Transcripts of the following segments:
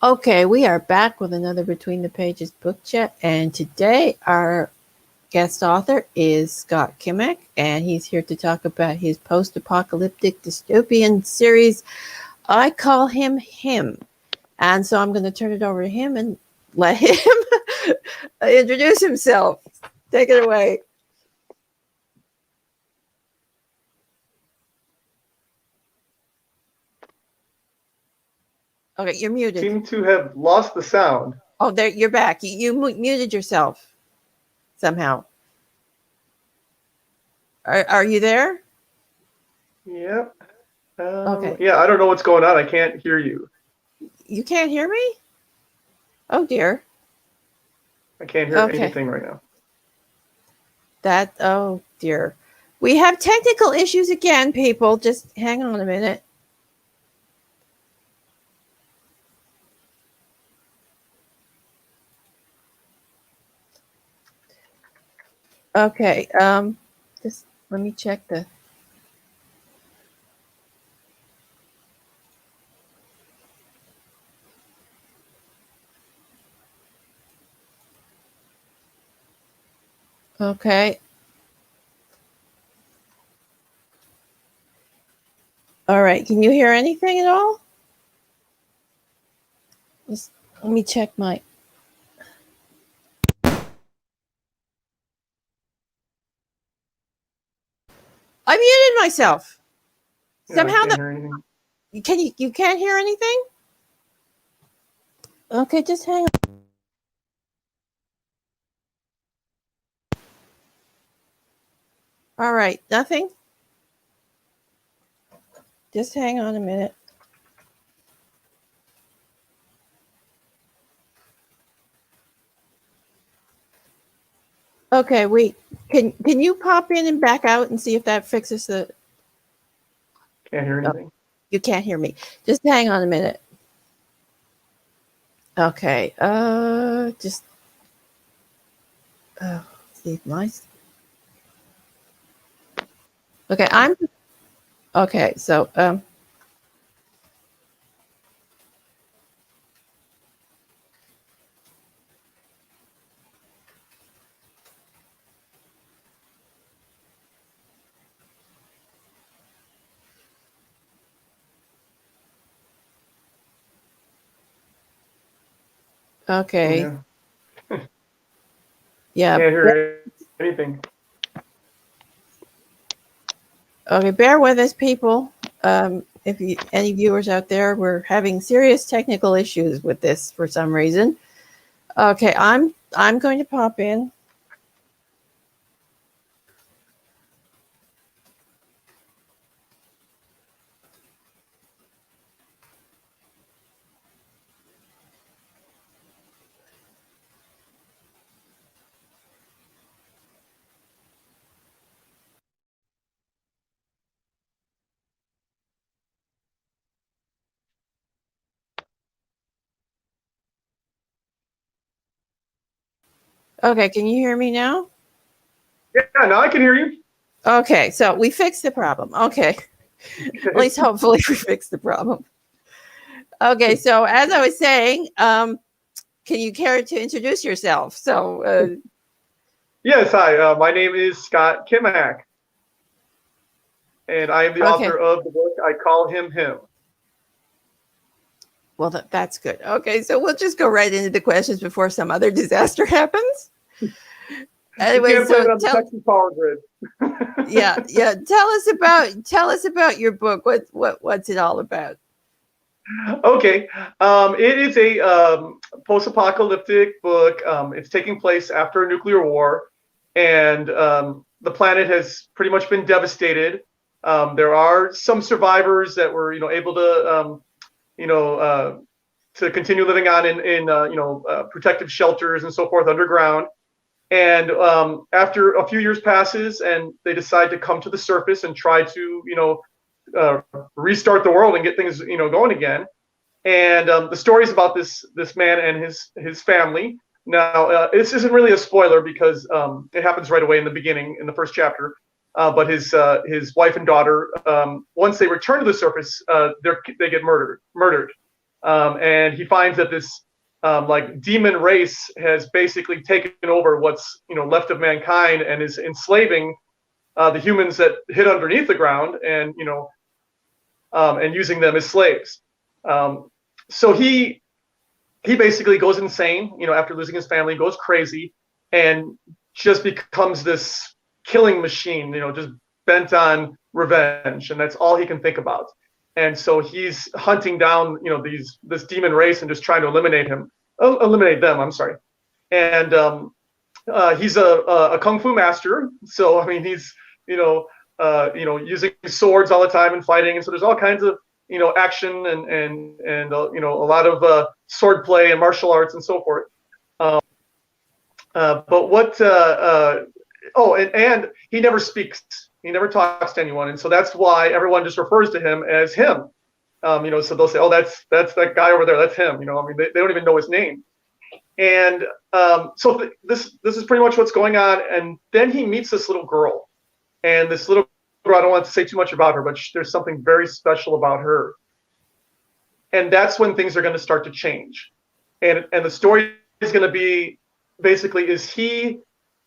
Okay, we are back with another Between the Pages book chat, and today our guest author is Scott Kimak, and he's here to talk about his post-apocalyptic dystopian series. I call him Him, and so I'm going to turn it over to him and let him introduce himself. Take it away. Okay, you're muted. Seem to have lost the sound. Oh, there, you're back. You muted yourself somehow. Are you there? Yep. Okay. Yeah, I don't know what's going on. I can't hear you. You can't hear me? Oh dear. I can't hear Okay. anything right now. Oh dear. We have technical issues again, people. Just hang on a minute. Okay. Just let me check the. Okay. All right. Can you hear anything at all? Just let me check my. I muted myself. Yeah, I Somehow can't hear anything. you can't hear anything? Okay, just hang on. All right, nothing. Just hang on a minute. Okay, wait. Can you pop in and back out and see if that fixes the? Can't hear Oh, anything. you can't hear me. Just hang on a minute. Okay. Just see my. Okay, I'm okay. So okay. Yeah, Yeah. can't hear anything. Okay, bear with us, people. If you, any viewers out there, we're having serious technical issues with this for some reason. Okay, I'm going to pop in. Okay, can you hear me now? Yeah, now I can hear you. Okay, so we fixed the problem. Okay, at least hopefully we fixed the problem. Okay, so as I was saying, can you care to introduce yourself? So, Yes, hi. My name is Scott Kimak, and I am the okay, author of the book I Call Him Him. well that's good. Okay, so we'll just go right into the questions before some other disaster happens. You Anyway, can't blame so it on the tell Texas power grid. yeah, tell us about your book. What's it all about? Okay. It is a post-apocalyptic book. It's taking place after a nuclear war, and the planet has pretty much been devastated. There are some survivors that were, able you know, uh, to continue living on in protective shelters and so forth underground. And after a few years passes, and they decide to come to the surface and try to, uh, restart the world and get things, going again. And the story is about this man and his family. Now, this isn't really a spoiler because it happens right away in the beginning, in the first chapter. But his wife and daughter, once they return to the surface, they get murdered. and he finds that this like demon race has basically taken over what's left of mankind and is enslaving the humans that hid underneath the ground, and using them as slaves. So he basically goes insane, after losing his family, goes crazy, and just becomes this killing machine, just bent on revenge, and that's all he can think about. And so he's hunting down, this demon race and just trying to eliminate them. I'm sorry. And he's a kung fu master, so I mean he's using swords all the time and fighting, and so there's all kinds of action and a lot of sword play and martial arts and so forth. But what? And he never speaks. He never talks to anyone, and so that's why everyone just refers to him as him. So they'll say, "Oh, that's that guy over there. That's him." I mean, they don't even know his name. And so this is pretty much what's going on. And then he meets this little girl, and this little girl, I don't want to say too much about her, but there's something very special about her. And that's when things are going to start to change. And the story is going to be basically, is he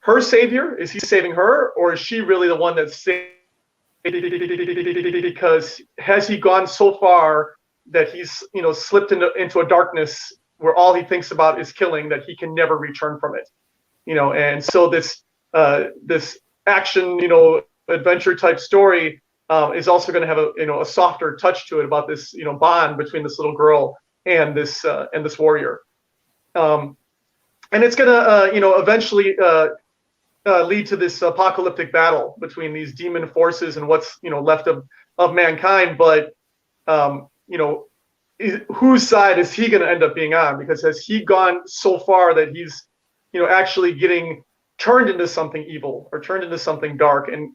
her savior? Is he saving her, or is she really the one that's saving? Because has he gone so far that he's slipped into a darkness where all he thinks about is killing, that he can never return from it? And so this action adventure type story is also going to have a softer touch to it, about this bond between this little girl and this warrior, and it's going to eventually lead to this apocalyptic battle between these demon forces and what's left of mankind. But whose side is he going to end up being on? Because has he gone so far that he's actually getting turned into something evil or turned into something dark, and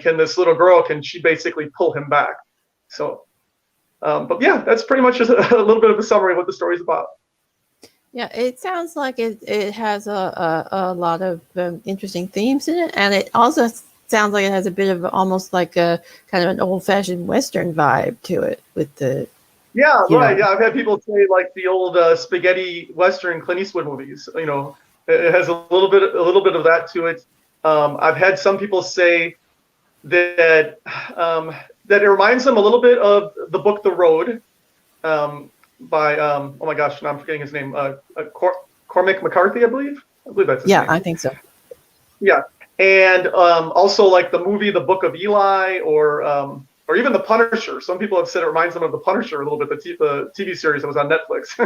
can this little girl, can she basically pull him back? So but yeah, that's pretty much just a little bit of a summary of what the story's about. Yeah, it sounds like it has a lot of interesting themes in it, and it also sounds like it has a bit of almost like a kind of an old-fashioned Western vibe to it with the. Yeah, right. Yeah, I've had people say like the old spaghetti Western Clint Eastwood movies. It has a little bit of that to it. I've had some people say that that it reminds them a little bit of the book The Road, by oh my gosh, now I'm forgetting his name. Cormac McCarthy, I believe that's his name. Yeah, I think so. Yeah, and also like the movie The Book of Eli, or even The Punisher. Some people have said it reminds them of The Punisher a little bit, the TV series that was on Netflix.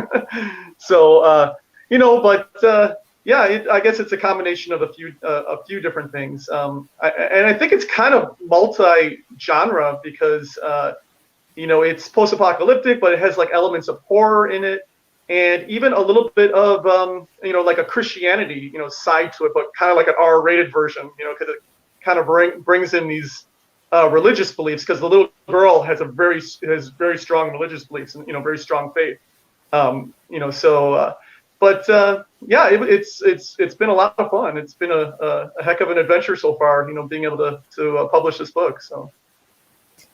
So but yeah, I guess it's a combination of a few different things. And I think it's kind of multi-genre, because it's post-apocalyptic, but it has like elements of horror in it, and even a little bit of like a Christianity side to it, but kind of like an R-rated version, because it kind of brings in these religious beliefs, because the little girl has very strong religious beliefs and very strong faith. But yeah, it's been a lot of fun. It's been a heck of an adventure so far, being able to publish this book. So.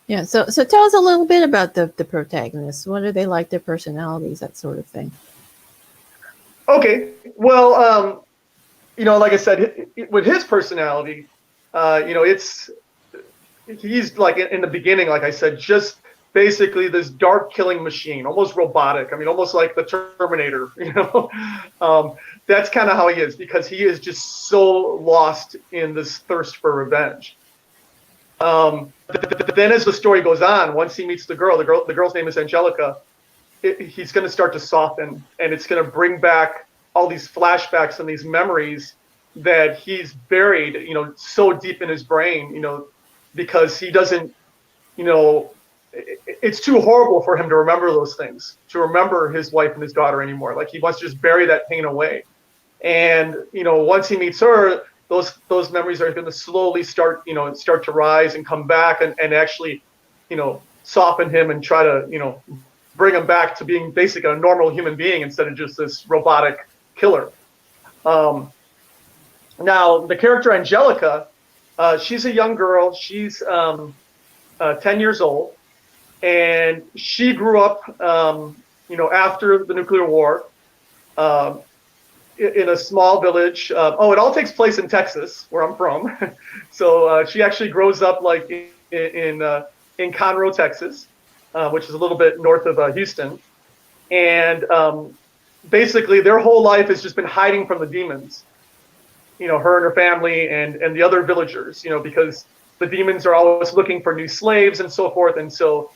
Yeah, so tell us a little bit about the protagonists. What are they like, their personalities, that sort of thing? Okay, well, like I said, with his personality, he's like in the beginning, like I said, just basically this dark killing machine, almost robotic. I mean, almost like the Terminator. That's kind of how he is, because he is just so lost in this thirst for revenge. Then as the story goes on, once he meets the girl's name is Angelica, he's going to start to soften, and it's going to bring back all these flashbacks and these memories that he's buried, so deep in his brain, because he doesn't, it's too horrible for him to remember those things, to remember his wife and his daughter anymore. Like, he wants to just bury that pain away. And, once he meets her, those memories are going to slowly start to rise and come back, and actually, soften him and try to, bring him back to being basically a normal human being instead of just this robotic killer. Now, the character Angelica, she's a young girl. She's 10 years old, and she grew up after the nuclear war, um, in a small village. It all takes place in Texas, where I'm from. So she actually grows up like in Conroe, Texas, which is a little bit north of Houston. And basically, their whole life has just been hiding from the demons. Her and her family and the other villagers. Because the demons are always looking for new slaves and so forth. And so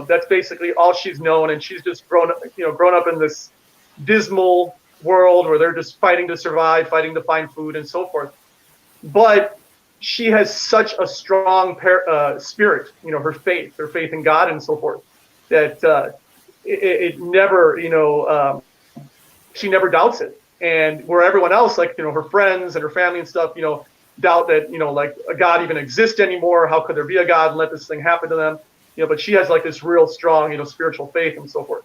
that's basically all she's known, and she's just grown up in this dismal world where they're just fighting to survive, fighting to find food, and so forth. But she has such a strong spirit, her faith in God, and so forth, that it never, she never doubts it. And where everyone else, like her friends and her family and stuff, doubt that like a God even exists anymore. How could there be a God and let this thing happen to them? But she has like this real strong, spiritual faith and so forth.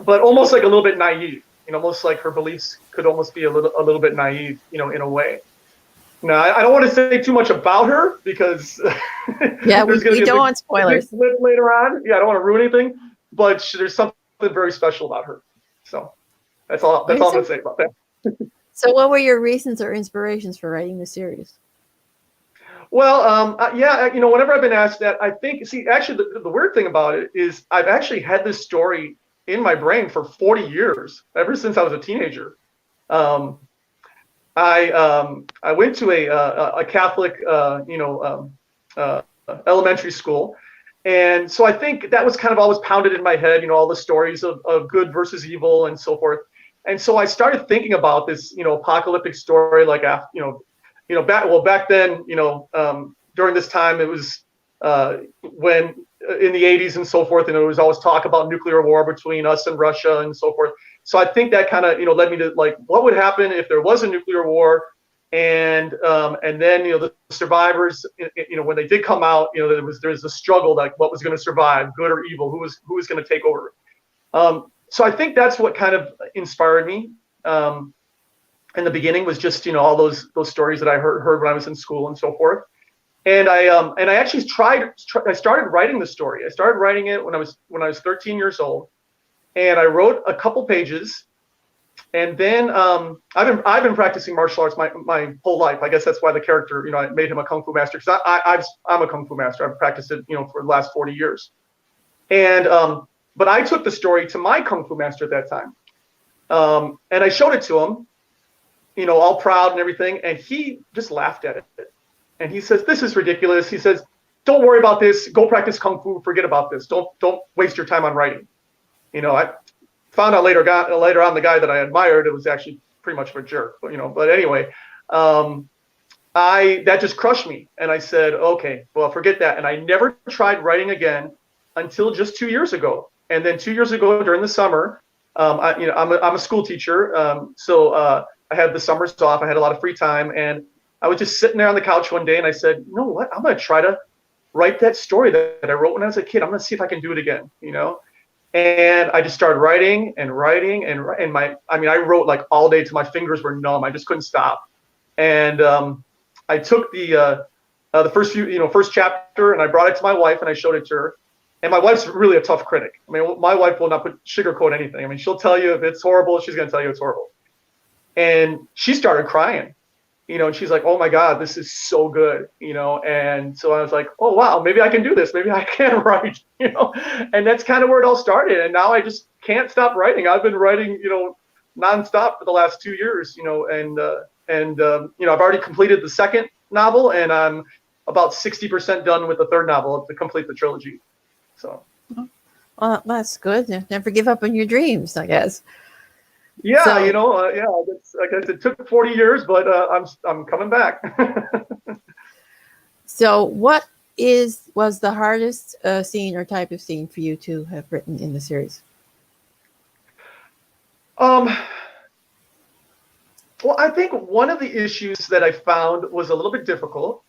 But almost like a little bit naive, almost like her beliefs could almost be a little bit naive, in a way. Now, I don't want to say too much about her because yeah, we don't want spoilers later on. Yeah, I don't want to ruin anything, but there's something very special about her. So that's all I'm going to say about that. So what were your reasons or inspirations for writing the series? Well, whenever I've been asked that, I think, actually, the weird thing about it is I've actually had this story in my brain for 40 years, ever since I was a teenager. I went to a Catholic, elementary school. And so I think that was kind of always pounded in my head, all the stories of good versus evil and so forth. And so I started thinking about this, apocalyptic story, like, back then, during this time, it was when in the 80s and so forth, and there was always talk about nuclear war between us and Russia and so forth. So I think that kind of, led me to like, what would happen if there was a nuclear war? And then, the survivors, when they did come out, there's a struggle, like what was going to survive, good or evil, who was going to take over. So I think that's what kind of inspired me. In the beginning was just, all those stories that I heard when I was in school and so forth. And I actually I started writing the story. I started writing it when I was 13 years old, and I wrote a couple pages. And then I've been practicing martial arts my whole life. I guess that's why the character, I made him a kung fu master, because I'm a kung fu master. I've practiced it, for the last 40 years. And but I took the story to my kung fu master at that time, and I showed it to him, all proud and everything, and he just laughed at it. And he says, "This is ridiculous." He says, "Don't worry about this. Go practice kung fu. Forget about this. Don't waste your time on writing." I found out later on the guy that I admired, it was actually pretty much of a jerk. But anyway, that just crushed me, and I said, "Okay, well, forget that." And I never tried writing again until just 2 years ago. And then 2 years ago during the summer, I'm a school teacher, so I had the summers off. I had a lot of free time, and I was just sitting there on the couch one day, and I said, "You know what? I'm going to try to write that story that I wrote when I was a kid. I'm going to see if I can do it again." And I just started writing and writing, and I wrote like all day till my fingers were numb. I just couldn't stop. And I took the first chapter, and I brought it to my wife, and I showed it to her. And my wife's really a tough critic. I mean, my wife will not sugarcoat anything. I mean, she'll tell you if it's horrible, she's going to tell you it's horrible. And she started crying, and she's like, "Oh my God, this is so good," And so I was like, "Oh wow, maybe I can do this. Maybe I can write," And that's kind of where it all started. And now I just can't stop writing. I've been writing, nonstop for the last 2 years, and I've already completed the second novel, and I'm about 60% done with the third novel to complete the trilogy. So. Well, that's good. Never give up on your dreams, I guess. Yeah, I guess it took 40 years, but I'm coming back. So, what was the hardest scene or type of scene for you to have written in the series? Well, I think one of the issues that I found was a little bit difficult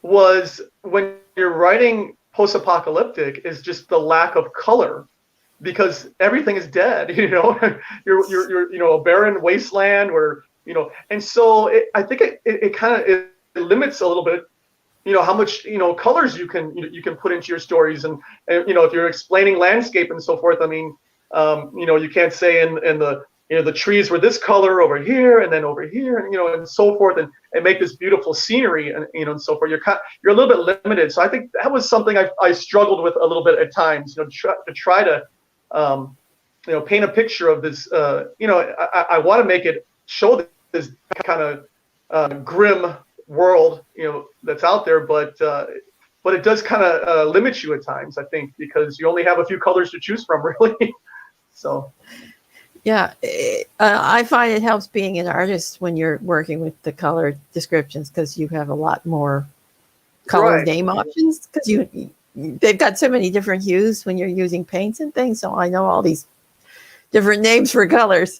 was when you're writing post-apocalyptic is just the lack of color, because everything is dead. You're a barren wasteland where and so I think it kind of limits a little bit how much colors you can put into your stories, and if you're explaining landscape and so forth. I mean, you can't say in the the trees were this color over here and then over here, and so forth, and make this beautiful scenery, and so forth. You're a little bit limited. So I think that was something I struggled with a little bit at times, to try to paint a picture of this. I want to make it show this kind of grim world, that's out there, but it does kind of limit you at times, I think, because you only have a few colors to choose from, really. So. Yeah, I find it helps being an artist when you're working with the color descriptions, because you have a lot more color Right. name options, because they've got so many different hues when you're using paints and things. So I know all these different names for colors.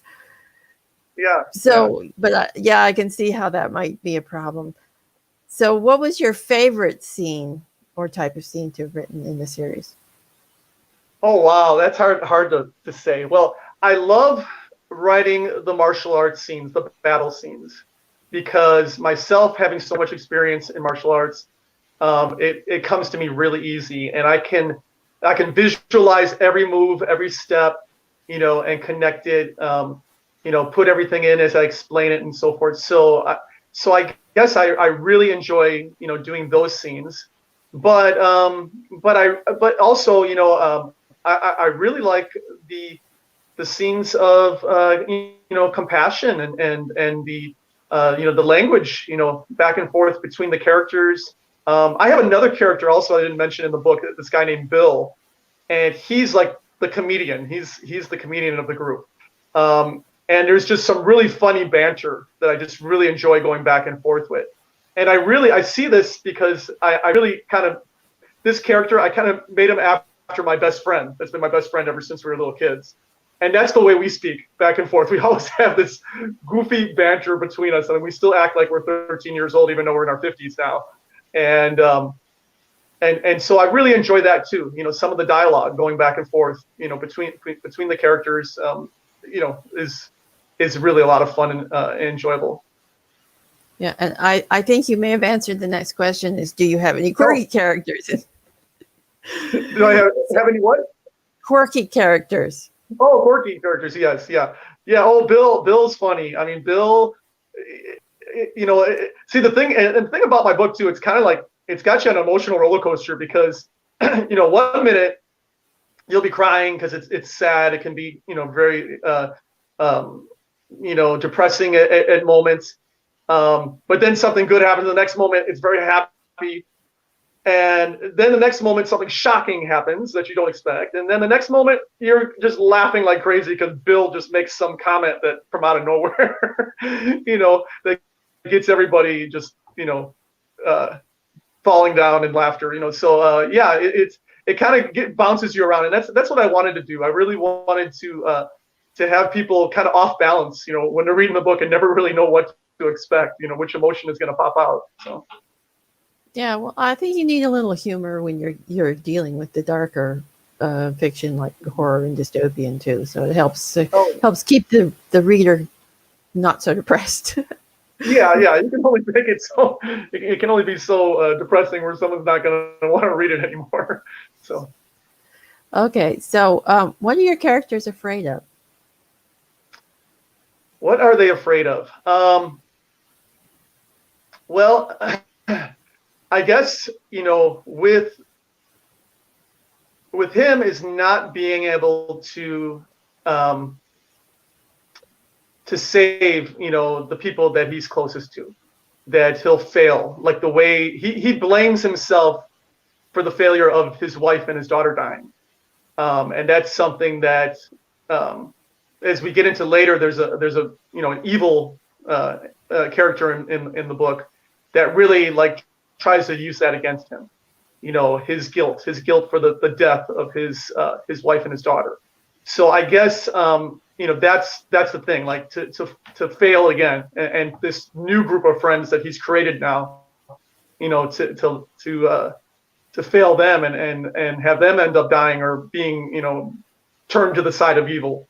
Yeah. So, but yeah, I can see how that might be a problem. So, what was your favorite scene or type of scene to have written in the series? Oh wow, that's hard to say. Well, I love writing the martial arts scenes, the battle scenes, because myself having so much experience in martial arts, it comes to me really easy, and I can visualize every move, every step, and connect it, put everything in as I explain it and so forth. So I guess I really enjoy doing those scenes, but also I really like the scenes of compassion and the language back and forth between the characters. I have another character also I didn't mention in the book. This guy named Bill, and he's like the comedian. He's the comedian of the group. And there's just some really funny banter that I just really enjoy going back and forth with. And I see this because I really kind of, this character, I kind of made him after my best friend. That's been my best friend ever since we were little kids. And that's the way we speak back and forth. We always have this goofy banter between us, and we still act like we're 13 years old, even though we're in our 50s now. And so I really enjoy that too. Some of the dialogue going back and forth, between the characters, is really a lot of fun and enjoyable. Yeah, and I think you may have answered the next question: is do you have any quirky characters? Do I have any what? Quirky characters. Oh, quirky characters. Yes, yeah. Oh, Bill's funny. I mean, Bill. See, the thing about my book too, it's kind of like it's got you on an emotional roller coaster, because 1 minute you'll be crying because it's sad. It can be very depressing at moments. But then something good happens. The next moment it's very happy. And then the next moment, something shocking happens that you don't expect. And then the next moment, you're just laughing like crazy because Bill just makes some comment that from out of nowhere, that gets everybody just, falling down in laughter. So yeah, it kind of bounces you around, and that's what I wanted to do. I really wanted to have people kind of off balance, when they're reading the book and never really know what to expect, which emotion is going to pop out. So. Yeah, well, I think you need a little humor when you're dealing with the darker fiction like horror and dystopian too. So it helps keep the reader not so depressed. Yeah. You can only make it so it can only be so depressing where someone's not going to want to read it anymore. So. Okay, so what are your characters afraid of? What are they afraid of? Well. I guess with him is not being able to save the people that he's closest to, that he'll fail, like the way he blames himself for the failure of his wife and his daughter dying, and that's something that as we get into later, there's a an evil character in the book that really like tries to use that against him. His guilt for the death of his wife and his daughter. So I guess that's the thing, like to fail again, and this new group of friends that he's created now, to fail them and have them end up dying or being turned to the side of evil.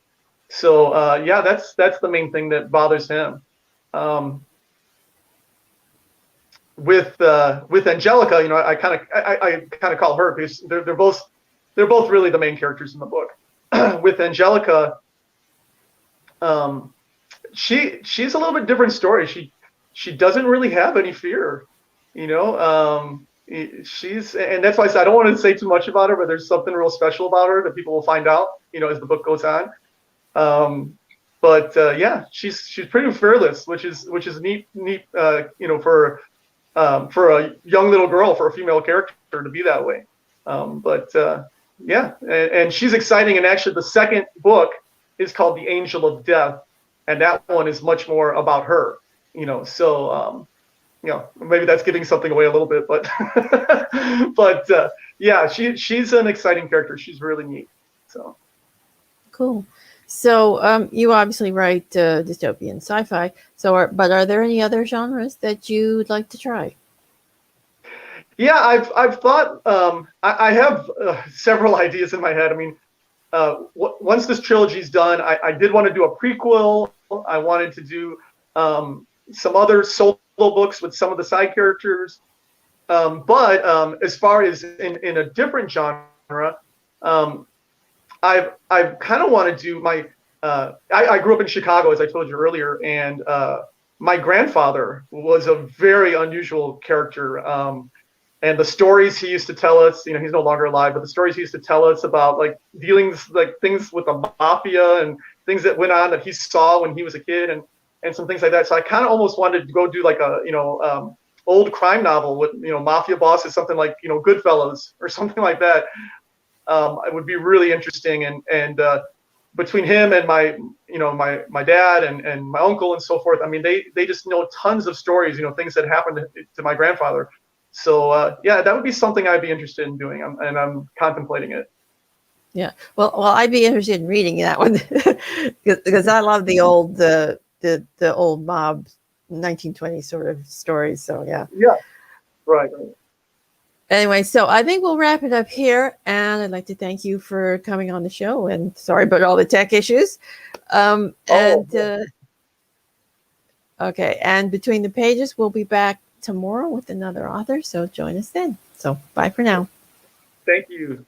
So yeah, that's the main thing that bothers him. with Angelica, I kind of call her because they're both really the main characters in the book. With Angelica, um, she's a little bit different story. She doesn't really have any fear, you know. She's and that's why I said I don't want to say too much about her, but there's something real special about her that people will find out, as the book goes on. Um, but yeah, she's pretty fearless, which is neat, for a young little girl, for a female character to be that way. But yeah, and she's exciting. And actually, the second book is called The Angel of Death, and that one is much more about her. So maybe that's giving something away a little bit, but but yeah, she's an exciting character. She's really neat. So Cool. So you obviously write dystopian sci-fi. But are there any other genres that you'd like to try? yeah, I've thought I have several ideas in my head. I mean, once this trilogy's done, I did want to do a prequel. I wanted to do some other solo books with some of the side characters. But as far as in a different genre, um, I've kind of want to do my. I grew up in Chicago, as I told you earlier, and my grandfather was a very unusual character. And the stories he used to tell us, he's no longer alive, but the stories he used to tell us about like dealings, like things with the mafia and things that went on that he saw when he was a kid, and some things like that. So I kind of almost wanted to go do like a old crime novel with mafia bosses, something like Goodfellas or something like that. It would be really interesting, and between him and my dad and my uncle and so forth, I mean they just know tons of stories, things that happened to my grandfather. So yeah, that would be something I'd be interested in doing, and I'm contemplating it. Yeah. Well, I'd be interested in reading that one because I love the old mob 1920s sort of stories. So yeah. Yeah, right. Anyway, so I think we'll wrap it up here, and I'd like to thank you for coming on the show. And sorry about all the tech issues. Okay, and between the pages, we'll be back tomorrow with another author. So join us then. So bye for now. Thank you.